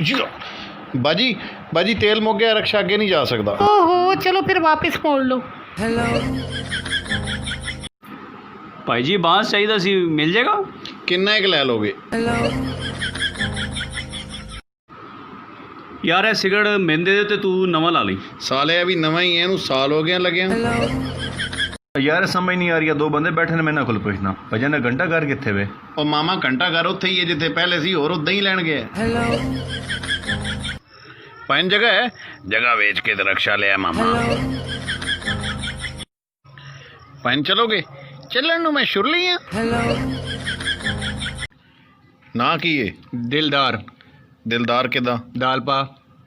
बाजी बाजी तेल मुक गया, रक्षा अगे नहीं जा सकता। ओहो चलो फिर वापस मोड़ लो। भाई जी बांस चाहिए सी, मिल जाएगा? किन्ना एक लै लोगे? यार है सिगरेट मैंने दे दे ते तू नवा ला ली। साले अभी नवा ही है, इनू साल हो गया लगे। यार समझ नहीं आ रही, दो बंदे बैठे ने, मैंने कोल पुछना भजन ने घंटा घर कितने वे? और मामा घंटा घर उत्थे ही है जिथे पहले सी, और उदा ही लैन गया। पाइन जगह है, जगह बेच के तो रक्षा लिया मामा। पाइन चलोगे? चलन नू मैं शुरली हाँ। ना की है? दिलदार। दिलदार किदा? दाल पा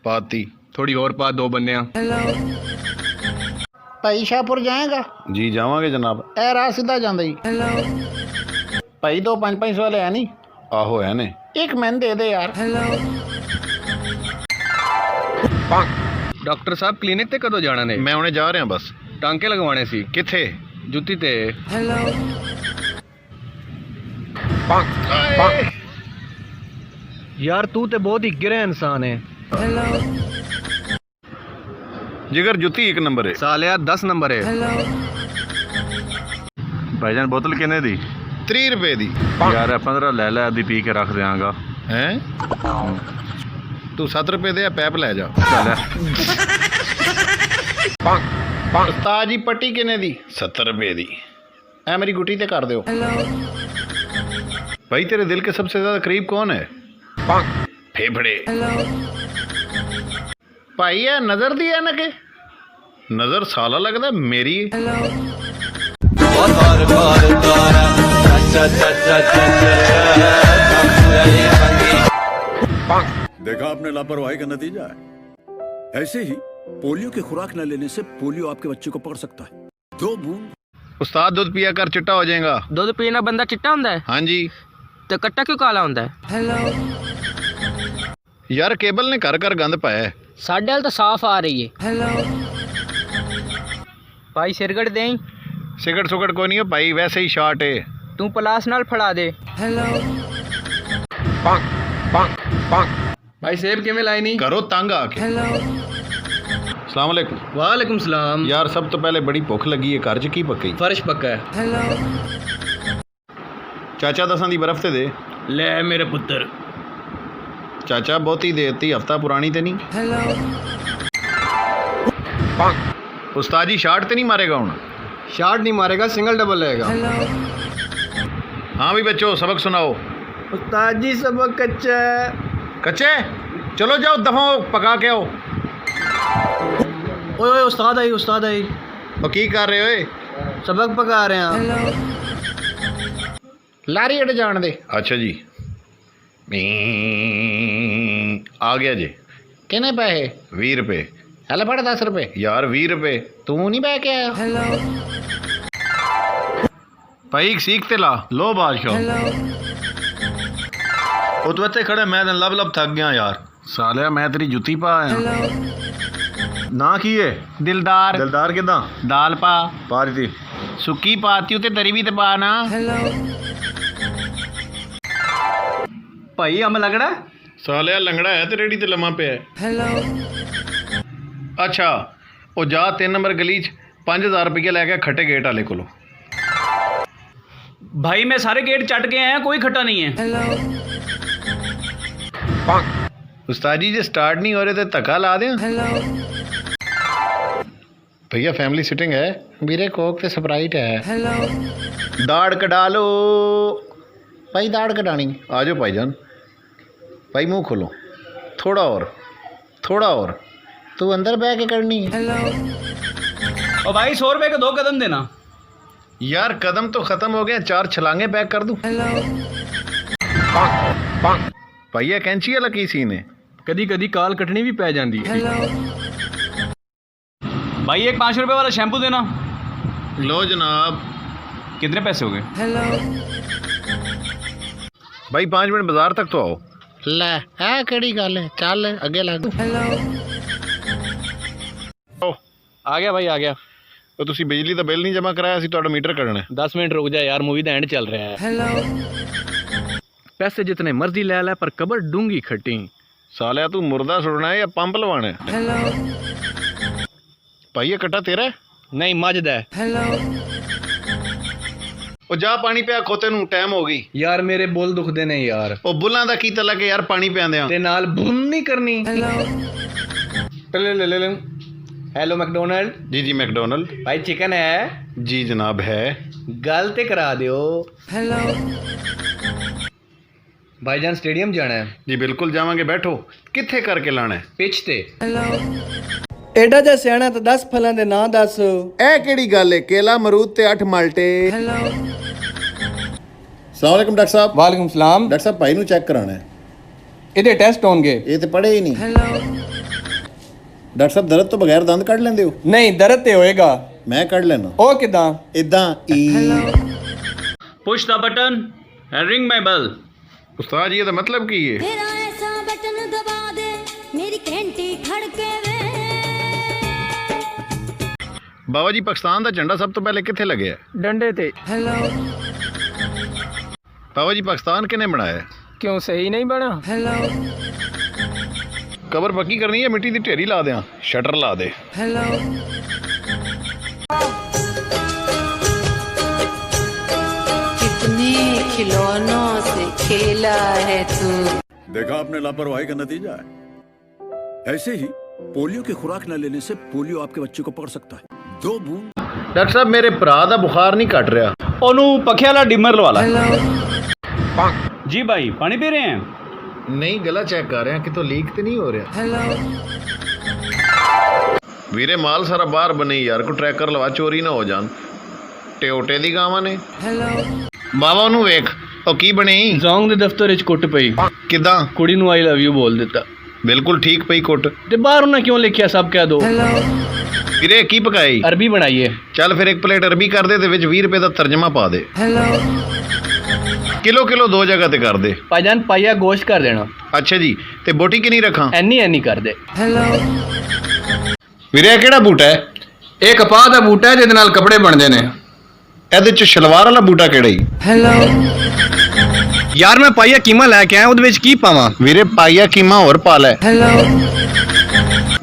पाती थोड़ी और पा, दो बंदे। भाई शाहपुर जाएगा? जी जावांगे जनाब। ए राह सीधा जांदा ही। भाई दो 5-5 वाले है नहीं? आहो है ने। एक मैंने दे दे यार। डॉक्टर साहब क्लिनिक ते कदों जाना ने? मैं उन्हें जा रहा बस। टांके लगवाने सी। किथे? जुत्ती ते। यार तू ते बहुत ही गिरे इंसान है। जिगर जुत्ती 1 नंबर है। सालिया 10 नंबर है। भाईजान बोतल किन्ने दी? 30 रुपए दी। यार 15 ले लै, अद्धी पी के रख देंगा। हैं? तू 7 रुपए दे, पैप ले जा। उस्ताद जी पट्टी किन्ने दी? 70 रुपए दी। ऐ मेरी गुटी ते कर दो। भाई तेरे दिल के सबसे ज्यादा करीब कौन है? फेफड़े। भाई है नजर दी है ना के? नजर साला लगता मेरी। देखा आपने लापरवाही का नतीजा है। ऐसे ही पोलियो की खुराक न लेने से पोलियो आपके बच्चे को पकड़ सकता है। 2 बूंद। उस्ताद दूध पिया कर चिट्टा हो जाएगा। दुध पीना बंदा चिट्टा हुंदा है? हाँ जी। तो कट्टा क्यों काला हुंदा है? यार केबल ने घर घर गंद पाया है। साढ़े वाल तो साफ आ रही है। भाई सिरगट दें? सिगट सुगट कोई नहीं हो भाई, वैसे ही शॉर्ट है। तू पलास नाल फड़ा दे। भाई सेब किवें लाई नहीं? करो तंग आके। अस्सलाम वालेकुम। वालेकुम सलाम। यार सब तो पहले बड़ी भुख लगी है, घर च की पक्की? फर्श पक्का है। चाचा 10 दी बर्फ ते दे। ले मेरे पुत्र। चाचा बहुती देती, हफ्ता पुरानी ते नहीं। उस्ताद जी शार्ट ते नहीं मारेगा हूँ? शार्ट नहीं मारेगा, सिंगल डबल रहेगा। हाँ भी बच्चों सबक सुनाओ। उस्ताद जी सबक कच्चा है। कच्चे? चलो जाओ दफा पका के आओ। ओए उस्ताद आई, उस्ताद आई। वो की कर रहे हो? सबक पका रहे हैं। लारी अड़ जान दे। अच्छा जी। आ गया जी। किन्ने पैसे? 20 रुपए। हल फड़ 10 रुपए। यार 20 रुपए। तू नहीं बह के आया? भाई सीख ते ला। लो बादशाह। ਉਹ ਤੋਂ ਇੱਥੇ ਖੜੇ, ਮੈਂ ਤਾਂ ਲੱਭ ਥੱਕ ਗਿਆ ਯਾਰ। सालिया मैं तेरी जुत्ती पा आया। ਨਾ ਕੀ ਹੈ? दिलदार। ਦਿਲਦਾਰ ਕਿਦਾਂ? दाल पा। ਪਾ ਦਿੱਤੀ। सुक्की पाती ते तरी भी ते पा ना। भाई हम लगड़ा? सालिया लंगड़ा है ते रेडी ते लम्मा पे है। अच्छा वो जा 3 नंबर गली च 5000 रुपये लैके खट्टे गेट वाले कोलों। भाई मैं सारे गेट चट के आया, कोई खट्टा नहीं है। उस्ताद जी जे स्टार्ट नहीं हो रहे तो धक्का ला दें। भैया फैमिली सिटिंग है? मेरे कोक ते स्प्राइट है। दाढ़ कटा लो। भाई दाढ़ कटानी? आ जाओ भाईजान। भाई मुंह खोलो। थोड़ा और, थोड़ा और। तू अंदर बह के करनी? और भाई 100 रुपए के 2 कदम देना। यार कदम तो खत्म हो गए, 4 छलांगे पैक कर दूं। भैया कैंची वाला की सीन है? कदी कदी काल कटनी भी पै जाती है। भाई एक 5 रुपए वाला शैम्पू देना। लो जनाब। कितने पैसे हो गए? भाई 5 मिनट बाजार तक तो आओ। ले है केड़ी गल है, चल अगे लग। आ गया भाई, आ गया। तो तुसी बिजली का बिल नहीं जमा कराया सी, तुहाडा मीटर कढ़ना है। 10 मिनट रुक जा यार, मूवी दा एंड चल रहा है। पैसे जितने मर्जी ले लै, पर कबर डूंगी खट्टी। ਸਾਲਿਆ ਤੂੰ ਮੁਰਦਾ ਸੁਣਨਾ ਹੈ ਜਾਂ ਪੰਪ ਲਵਾਣਾ ਹੈ? ਭਾਈ ਇਹ ਕੱਟਾ ਤੇਰਾ ਹੈ? ਨਹੀਂ ਮੱਝ ਦਾ ਹੈ। ਉਹ ਜਾ ਪਾਣੀ ਪਿਆ ਖੋਤੇ ਨੂੰ, ਟਾਈਮ ਹੋ ਗਈ। ਯਾਰ ਮੇਰੇ ਬੁੱਲ ਦੁਖਦੇ ਨੇ ਯਾਰ। ਉਹ ਬੁੱਲਾਂ ਦਾ ਕੀ ਤਲਕ ਹੈ ਯਾਰ ਪਾਣੀ ਪਿਆਂਦਿਆਂ। ਤੇ ਨਾਲ ਬੁੰਨ ਨਹੀਂ ਕਰਨੀ। Hello McDonald. ਜੀ ਜੀ ਮੈਕਡੋਨਲਡ। ਭਾਈ ਚਿਕਨ ਹੈ? ਜੀ ਜਨਾਬ ਹੈ। ਗੱਲ ਤੇ ਕਰਾ ਦਿਓ। ਭਾਈਜਾਨ ਸਟੇਡੀਅਮ ਜਾਣਾ ਹੈ। ਜੀ ਬਿਲਕੁਲ ਜਾਵਾਂਗੇ, ਬੈਠੋ। ਕਿੱਥੇ ਕਰਕੇ ਲਾਣਾ ਹੈ? ਪਿੱਚ ਤੇ। ਐਡਾ ਜਿਹਾ ਸਿਆਣਾ ਤਾਂ 10 ਫਲਾਂ ਦੇ ਨਾਂ ਦੱਸ। ਇਹ ਕਿਹੜੀ ਗੱਲ ਹੈ? ਕੇਲਾ, ਅਮਰੂਦ ਤੇ 8 ਮਾਲਟੇ। सलाम वालेकुम डॉक्टर साहब। ਵਾਲੇਕੁਮ ਸਲਾਮ। डॉक्टर साहब भाई नु चेक कराना है। ਇਹਦੇ ਟੈਸਟ ਹੋਣਗੇ। ये तो पढ़े ही नहीं। डॉक्टर साहब दर्द तो बगैर दंद कट लेंदे हो? ਨਹੀਂ ਦਰਦ ਤੇ ਹੋਏਗਾ। मैं कट लेना। ਉਹ ਕਿਦਾਂ? इदां ई। Push the button and ring my bell. उस्ताद जी ये तो मतलब की है? तेरा ऐसा बटन दबा दे मेरी घंटी खड़के वे। बाबा जी पाकिस्तान का झंडा सब तो पहले कित्थे लगे है? डंडे ते। बाबा जी पाकिस्तान किने बनाया है? क्यों सही नहीं बना? कबर पक्की करनी है, मिट्टी दी ढेरी ला दें, शटर ला दे। कितने खिलौनों से खेला है तू। देखा आपने लापरवाही का नतीजा है। ऐसे ही पोलियो की खुराक न लेने से पोलियो आपके बच्चे को पकड़ सकता है। 2 बूंद। डॉक्टर साहब मेरे भरा दा बुखार नहीं कट रहा। ओनू पखे वाला डिमर लवा ला। जी भाई पानी पी रहे हैं? नहीं, गला चेक कर रहे हैं कि तो लीक तो नहीं हो रहा। वीरे माल सारा बाहर बने यार, को ट्रैकर लवा चोरी ना हो जान। ਟਿਓਟੇ ਦੀ ਗਾਵਾਂ ਨੇ। ਬਾਬਾ ਉਹਨੂੰ ਵੇਖ, ਉਹ ਕੀ ਬਣੀ? ਜ਼ੌਂਗ ਦੇ ਦਫ਼ਤਰ ਵਿੱਚ ਕੁੱਟ ਪਈ। ਕਿਦਾਂ? ਕੁੜੀ ਨੂੰ ਆਈ ਲਵ ਯੂ ਬੋਲ ਦਿੱਤਾ। ਬਿਲਕੁਲ ਠੀਕ ਪਈ ਕੁੱਟ। ਤੇ ਬਾਹਰ ਉਹਨਾਂ ਕਿਉਂ ਲਿਖਿਆ ਸਭ ਕਹਿ ਦੋ। ਵੀਰੇ ਕੀ ਪਕਾਈ? ਅਰਬੀ ਬਣਾਈਏ। ਚੱਲ ਫਿਰ 1 ਪਲੇਟ ਅਰਬੀ ਕਰ ਦੇ ਤੇ ਵਿੱਚ 20 ਰੁਪਏ ਦਾ ਤਰਜਮਾ ਪਾ ਦੇ। ਕਿਲੋ ਕਿਲੋ 2 ਜਗ੍ਹਾ ਤੇ ਕਰ ਦੇ। ਭਾਈਜਾਨ ਪਾਈਆ ਗੋਸ਼ਤ ਕਰ ਦੇਣਾ। ਅੱਛਾ ਜੀ, ਤੇ ਬੋਟੀ ਕਿੰਨੀ ਰੱਖਾਂ? ਐਨੀ ਕਰ ਦੇ। ਵੀਰੇ ਇਹ ਕਿਹੜਾ ਬੂਟਾ ਹੈ? ਇਹ ਕਪਾਹ ਦਾ ਬੂਟਾ ਹੈ ਜਿਹਦੇ ਨਾਲ ਕੱਪੜੇ ਬਣਦੇ ਨੇ। ਇਹਦੇ ਚ ਸ਼ਲਵਾਰ ਵਾਲਾ ਬੂਟਾ ਕਿਹੜਾ ਹੀ? ਯਾਰ ਮੈਂ ਪਾਈਆ ਕੀਮਾ ਲੈ ਕੇ ਆਇਆ, ਉਹਦੇ ਵਿੱਚ ਕੀ ਪਾਵਾਂ? ਵੀਰੇ ਪਾਈਆ ਕੀਮਾ ਹੋਰ ਪਾ ਲੈ।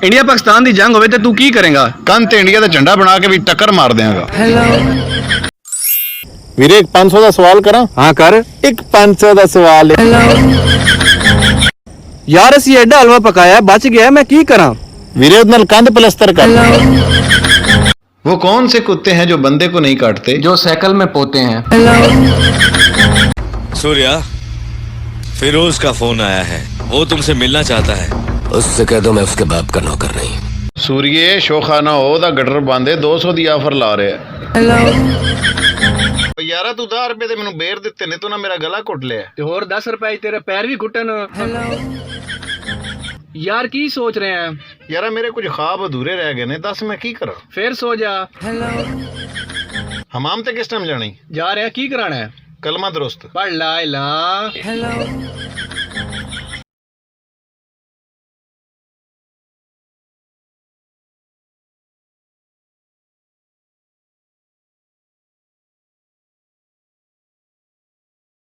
ਇੰਡੀਆ ਪਾਕਿਸਤਾਨ ਦੀ ਜੰਗ ਹੋਵੇ ਤੇ ਤੂੰ ਕੀ ਕਰੇਗਾ? ਕੰਨ ਤੇ ਇੰਡੀਆ ਦਾ ਝੰਡਾ ਬਣਾ ਕੇ ਵੀ ਟੱਕਰ ਮਾਰ ਦਿਆਂਗਾ। ਵੀਰੇ ਇੱਕ 500 ਦਾ ਸਵਾਲ ਕਰਾਂ? ਹਾਂ ਕਰ। ਇੱਕ 500 ਦਾ ਸਵਾਲ ਹੈ। ਯਾਰ ਅਸੀਂ ਐਡਾ ਹਲਵਾ ਪਕਾਇਆ ਬਚ ਗਿਆ, ਮੈਂ ਕੀ ਕਰਾਂ? ਵੀਰੇ ਉਹਦੇ ਨਾਲ ਕੰਧ ਪਲਸਤਰ ਕਰ। वो कौन से कुत्ते हैं जो बंदे को नहीं काटते? जो साइकिल में पोते हैं। सूर्या, फिरोज का फोन आया है, वो तुमसे मिलना चाहता है। उससे कह दो मैं उसके बाप का नौकर नहीं। सूर्ये शोखाना हो दा गटर बांधे 200 ਦੀ ਆਫਰ ਲਾ ਰਿਹਾ। ਯਾਰਾ ਤੂੰ 10 ਰੁਪਏ ਦੇ ਮੈਨੂੰ ਬੇਰ ਦਿੱਤੇ ਨੇ, ਤੂੰ ਨਾ ਮੇਰਾ ਗਲਾ ਘੁੱਟ ਲਿਆ। ਤੇ ਹੋਰ 10 ਰੁਪਏ ਤੇਰੇ ਪੈਰ ਵੀ ਘੁੱਟਣ। ਯਾਰ ਕੀ ਸੋਚ ਰਹੇ ਆ? ਯਾਰਾ ਮੇਰੇ ਕੁਝ ਖਾਬ ਅਧੂਰੇ ਰਹਿ ਗਏ ਨੇ, ਦੱਸ ਮੈਂ ਕੀ ਕਰਾਂ? ਫੇਰ ਸੋ ਜਾ। ਹਮਾਮ ਤੇ ਕਿਸ ਟਾਈਮ ਜਾਣੀ? ਜਾ ਰਿਹਾ, ਕੀ ਕਰਾਣਾ ਹੈ? ਕਲਮਾ ਦਰੁਸਤ ਪੜ ਲਾ ਇਲਾ।